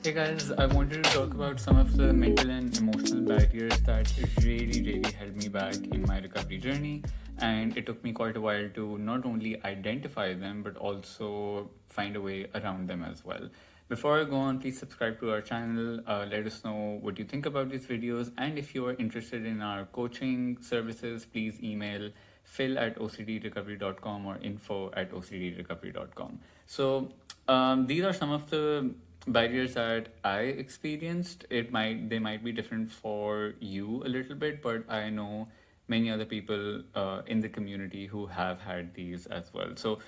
Hey guys, I wanted to talk about some of the mental and emotional barriers that really held me back in my recovery journey. And it took me quite a while to not only identify them, but also find a way around them as well. Before I go on, please subscribe to our channel. Let us know what you think about these videos. And if you are interested in our coaching services, please email phil@ocdrecovery.com or info@ocdrecovery.com. So these are some of the barriers that I experienced. They might be different for you a little bit, but I know many other people in the community who have had these as well. So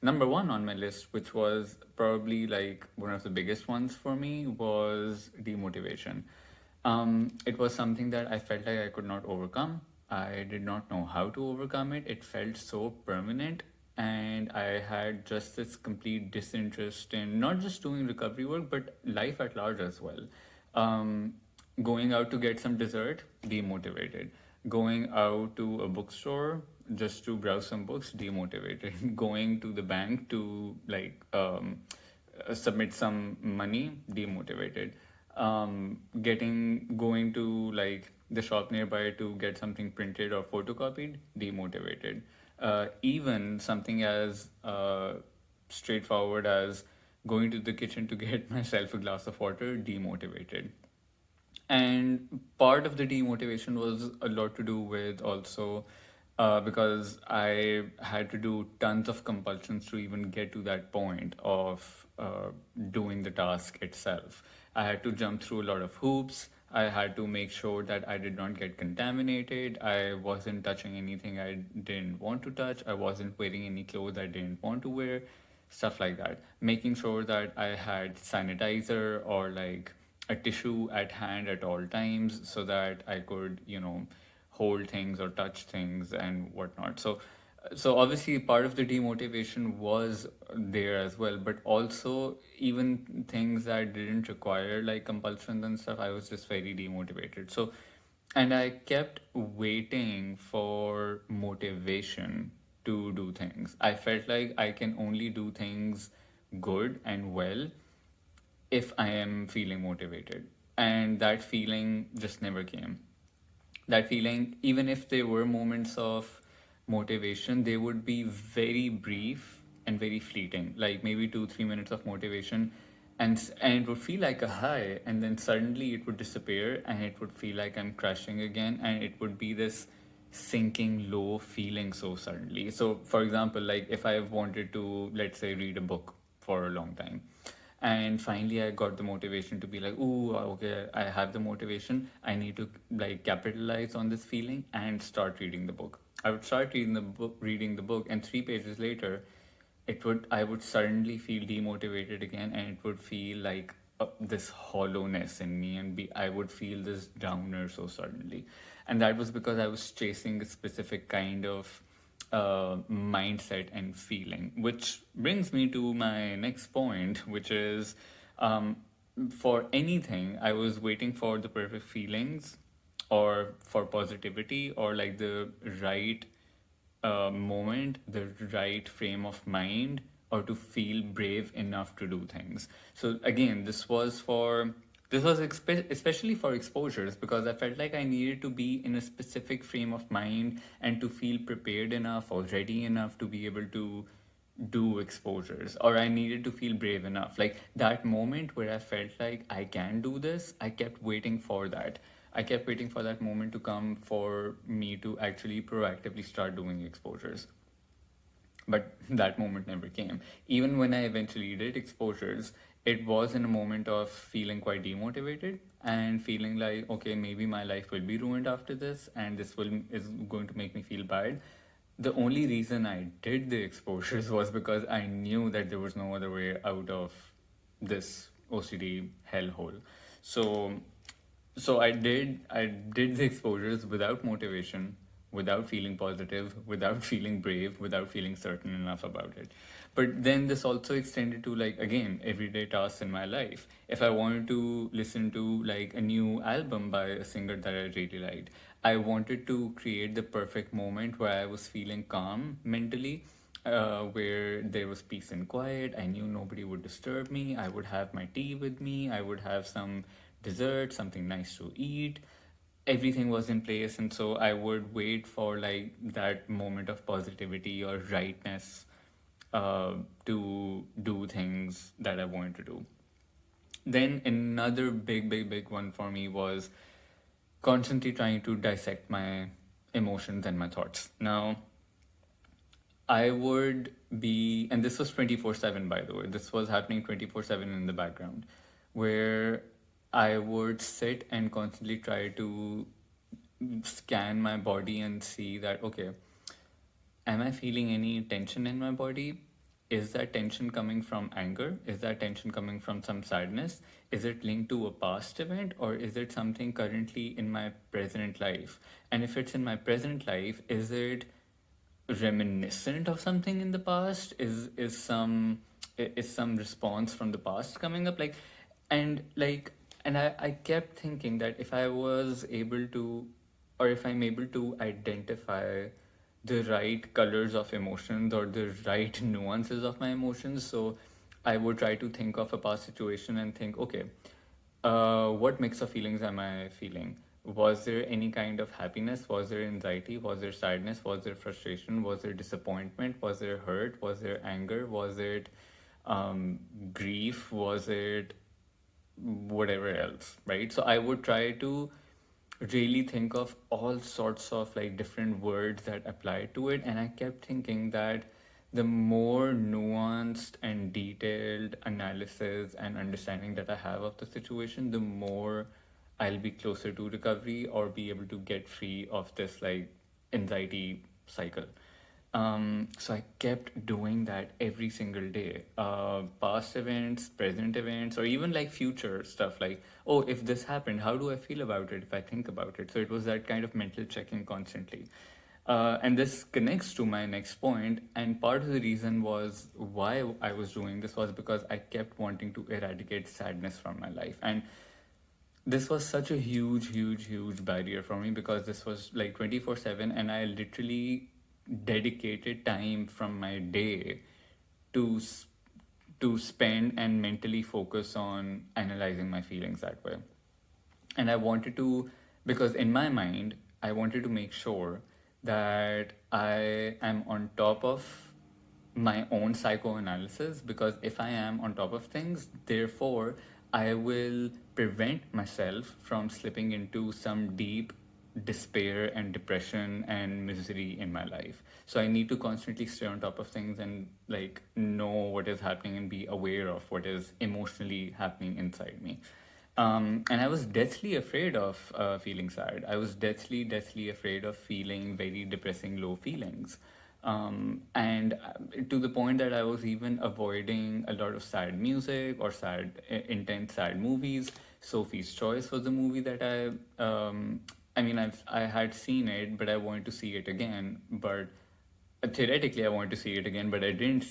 number one on my list, which was probably like one of the biggest ones for me, was demotivation. It was something that I felt like I could not overcome. I did not know how to overcome it. It felt so permanent, and I had just this complete disinterest in not just doing recovery work, but life at large as well. Um, Going out to get some dessert, demotivated. Going out to a bookstore just to browse some books, demotivated. Going to the bank to submit some money, demotivated. Going to like the shop nearby to get something printed or photocopied, demotivated. Even something as straightforward as going to the kitchen to get myself a glass of water, demotivated. And part of the demotivation was a lot to do with also because I had to do tons of compulsions to even get to that point of doing the task itself. I had to jump through a lot of hoops. I had to make sure that I did not get contaminated. I wasn't touching anything I didn't want to touch. I wasn't wearing any clothes I didn't want to wear, stuff like that. Making sure that I had sanitizer or like a tissue at hand at all times so that I could, hold things or touch things and whatnot. So obviously part of the demotivation was there as well, but also even things that didn't require like compulsions and stuff, I was just very demotivated. So, and I kept waiting for motivation to do things. I felt like I can only do things good and well if I am feeling motivated. And that feeling just never came. That feeling, even if there were moments of motivation, they would be very brief and very fleeting, like maybe 2 3 minutes of motivation, and it would feel like a high, and then suddenly it would disappear, and it would feel like I'm crashing again, and it would be this sinking low feeling so suddenly. So, for example, like if I wanted to, let's say, read a book for a long time, and finally I got the motivation to be like, "Ooh, okay, I have the motivation. I need to like capitalize on this feeling and start reading the book." I would start reading the book, and 3 pages later, I would suddenly feel demotivated again, and it would feel like this hollowness in me, and I would feel this downer so suddenly, and that was because I was chasing a specific kind of mindset and feeling. Which brings me to my next point, which is um, for anything, I was waiting for the perfect feelings or for positivity or like the right moment, the right frame of mind, or to feel brave enough to do things. So again, this was especially for exposures because I felt like I needed to be in a specific frame of mind and to feel prepared enough or ready enough to be able to do exposures, or I needed to feel brave enough. Like that moment where I felt like I can do this, I kept waiting for that. I kept waiting for that moment to come for me to actually proactively start doing exposures. But that moment never came. Even when I eventually did exposures, it was in a moment of feeling quite demotivated and feeling like, okay, maybe my life will be ruined after this, and this will is going to make me feel bad. The only reason I did the exposures was because I knew that there was no other way out of this OCD hellhole. So so I did the exposures without motivation, without feeling positive, without feeling brave, without feeling certain enough about it. But then this also extended to like again everyday tasks in my life. If I wanted to listen to like a new album by a singer that I really liked, I wanted to create the perfect moment where I was feeling calm mentally. where there was peace and quiet. I knew nobody would disturb me. I would have my tea with me. I would have some dessert, something nice to eat. Everything was in place, and so I would wait for like that moment of positivity or rightness to do things that I wanted to do. Then another big one for me was constantly trying to dissect my emotions and my thoughts. Now, I would be, and this was 24/7, by the way, this was happening 24/7 in the background, where I would sit and constantly try to scan my body and see that, okay, am I feeling any tension in my body? Is that tension coming from anger? Is that tension coming from some sadness? Is it linked to a past event, or is it something currently in my present life? And if it's in my present life, is it reminiscent of something in the past? Is some response from the past coming up, and I kept thinking that if I was able to, or if I'm able to identify the right colors of emotions or the right nuances of my emotions, so I would try to think of a past situation and think, okay, what mix of feelings am I feeling? Was there any kind of happiness? Was there anxiety? Was there sadness? Was there frustration? Was there disappointment? Was there hurt? Was there anger? Was it grief? Was it whatever else, right? So I would try to really think of all sorts of like different words that apply to it, and I kept thinking that the more nuanced and detailed analysis and understanding that I have of the situation, the more I'll be closer to recovery or be able to get free of this like anxiety cycle. So I kept doing that every single day. Past events, present events, or even like future stuff like, oh, if this happened, how do I feel about it if I think about it? So it was that kind of mental checking constantly. And this connects to my next point. And part of the reason was why I was doing this was because I kept wanting to eradicate sadness from my life. And this was such a huge barrier for me because this was like 24/7, and I literally dedicated time from my day to to spend and mentally focus on analyzing my feelings that way. And I wanted to, because in my mind I wanted to make sure that I am on top of my own psychoanalysis, because if I am on top of things, therefore I will prevent myself from slipping into some deep despair and depression and misery in my life. So I need to constantly stay on top of things and like know what is happening and be aware of what is emotionally happening inside me. And I was deathly afraid of feeling sad. I was deathly afraid of feeling very depressing, low feelings. And to the point that I was even avoiding a lot of sad music or intense sad movies. Sophie's Choice was a movie that I had seen it, but I wanted to see it again. But theoretically, I wanted to see it again, but I didn't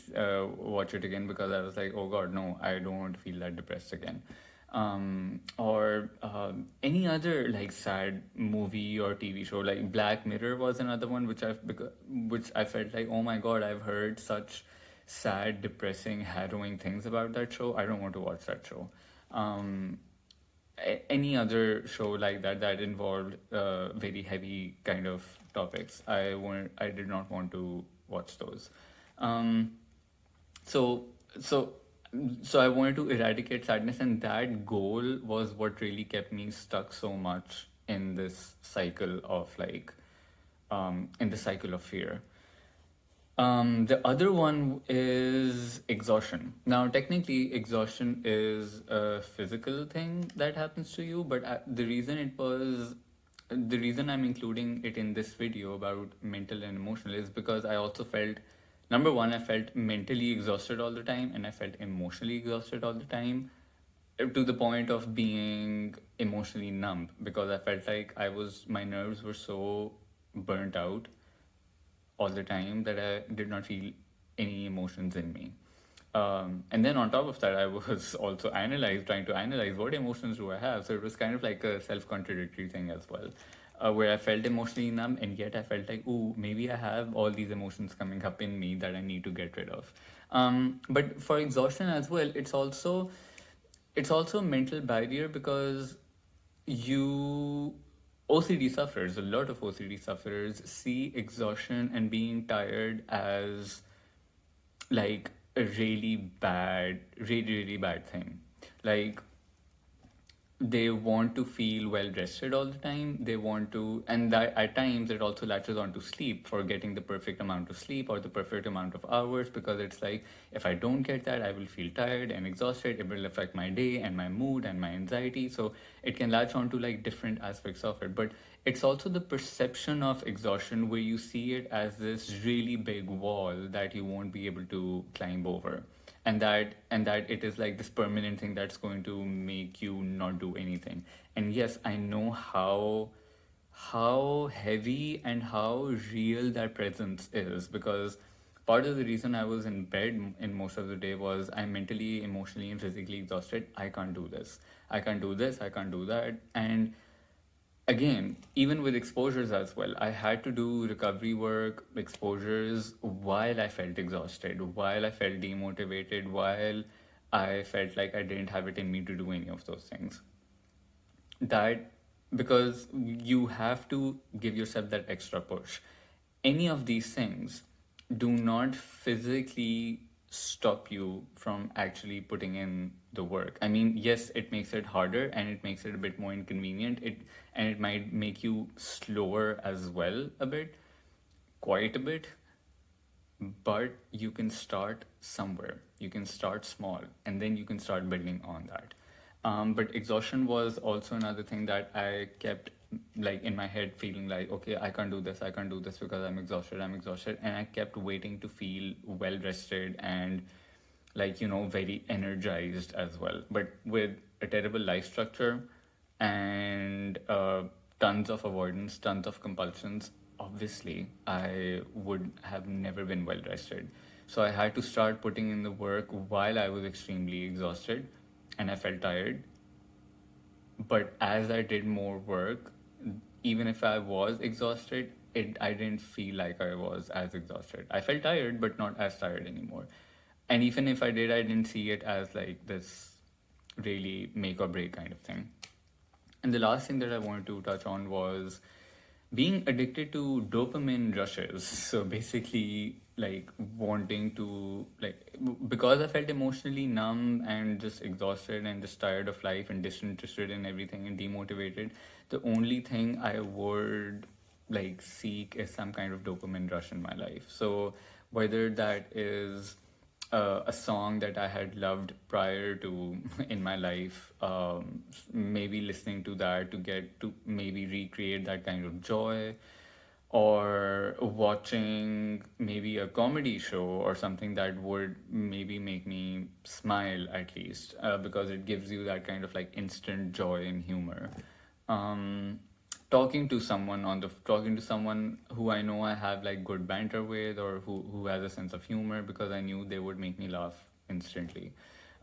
watch it again because I was like, oh God, no, I don't want to feel that depressed again. Or any other like sad movie or TV show, like Black Mirror was another one which I felt like, oh my God, I've heard such sad, depressing, harrowing things about that show. I don't want to watch that show. Um, any other show like that involved very heavy kind of topics, I did not want to watch those. um, so so so I wanted to eradicate sadness, and that goal was what really kept me stuck so much in this cycle of in the cycle of fear. The other one is exhaustion. Now, technically, exhaustion is a physical thing that happens to you, but the reason I'm including it in this video about mental and emotional is because I also felt, number one, I felt mentally exhausted all the time, and I felt emotionally exhausted all the time, to the point of being emotionally numb, because I felt like my nerves were so burnt out all the time that I did not feel any emotions in me. And then on top of that, I was also trying to analyze what emotions do I have. So it was kind of like a self contradictory thing as well. where I felt emotionally numb, and yet I felt like, ooh, maybe I have all these emotions coming up in me that I need to get rid of. But for exhaustion as well, it's also a mental barrier because you OCD sufferers, a lot of OCD sufferers see exhaustion and being tired as like a really bad thing. Like they want to feel well rested all the time. They want to, and that at times it also latches on to sleep, for getting the perfect amount of sleep or the perfect amount of hours, because it's like, if I don't get that, I will feel tired and exhausted. It will affect my day and my mood and my anxiety. So it can latch on to like different aspects of it. But it's also the perception of exhaustion where you see it as this really big wall that you won't be able to climb over, and that it is like this permanent thing that's going to make you not do anything. And yes, I know how heavy and how real that presence is, because part of the reason I was in bed in most of the day was I'm mentally, emotionally, and physically exhausted. I can't do this, I can't do this, I can't do that. And again, even with exposures as well, I had to do recovery work, exposures, while I felt exhausted, while I felt demotivated, while I felt like I didn't have it in me to do any of those things. That, because you have to give yourself that extra push. Any of these things do not physically stop you from actually putting in the work. I mean, yes, it makes it harder and it makes it a bit more inconvenient. It might make you slower as well, a bit, quite a bit, but you can start somewhere. You can start small and then you can start building on that. But exhaustion was also another thing that I kept like in my head, feeling like, okay, I can't do this, I can't do this because I'm exhausted. And I kept waiting to feel well rested and like, very energized as well. But with a terrible life structure and tons of avoidance, tons of compulsions, obviously I would have never been well rested. So I had to start putting in the work while I was extremely exhausted and I felt tired. But as I did more work, even if I was exhausted, I didn't feel like I was as exhausted. I felt tired, but not as tired anymore. And even if I did, I didn't see it as like this really make or break kind of thing. And the last thing that I wanted to touch on was being addicted to dopamine rushes. So basically, like wanting to, like, because I felt emotionally numb and just exhausted and just tired of life and disinterested in everything and demotivated, the only thing I would like seek is some kind of dopamine rush in my life. So whether that is a song that I had loved prior to in my life, maybe listening to that to get to maybe recreate that kind of joy, or watching maybe a comedy show or something that would maybe make me smile at least, because it gives you that kind of like instant joy and humor. um, talking to someone who I know I have like good banter with, or who has a sense of humor, because I knew they would make me laugh instantly.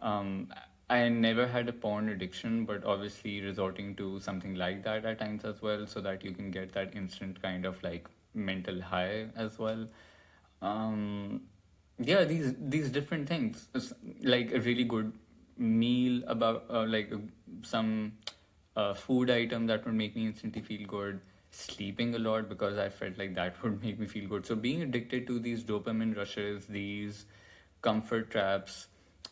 um, I never had a porn addiction, but obviously resorting to something like that at times as well, so that you can get that instant kind of like mental high as well. um, yeah, these different things. Like a really good meal, about like some food item that would make me instantly feel good. Sleeping a lot, because I felt like that would make me feel good. So being addicted to these dopamine rushes, these comfort traps,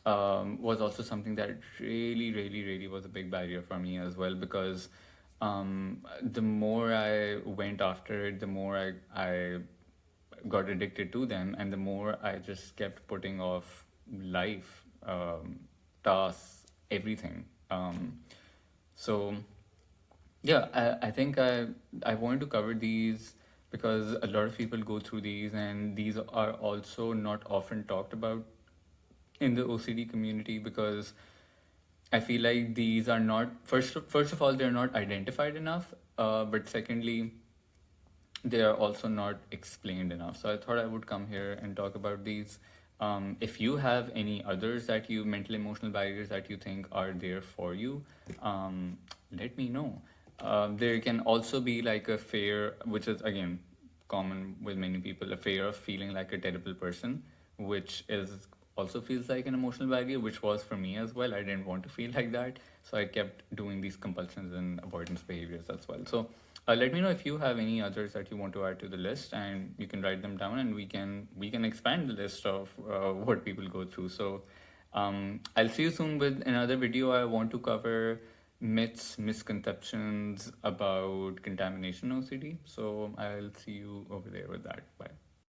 was also something that really was a big barrier for me as well, because the more I went after it, the more I got addicted to them, and the more I just kept putting off life, tasks, everything. So yeah, I think I wanted to cover these because a lot of people go through these, and these are also not often talked about in the OCD community, because I feel like these are not, first of all, they're not identified enough, but secondly, they are also not explained enough. So I thought I would come here and talk about these. If you have any others that you, mental emotional barriers that you think are there for you, let me know. There can also be like a fear, which is again common with many people, a fear of feeling like a terrible person, which is also feels like an emotional barrier, which was for me as well. I didn't want to feel like that, so I kept doing these compulsions and avoidance behaviors as well. So let me know if you have any others that you want to add to the list, and you can write them down, and we can expand the list of what people go through. So I'll see you soon with another video. I want to cover myths, misconceptions about contamination OCD. So I'll see you over there with that. Bye.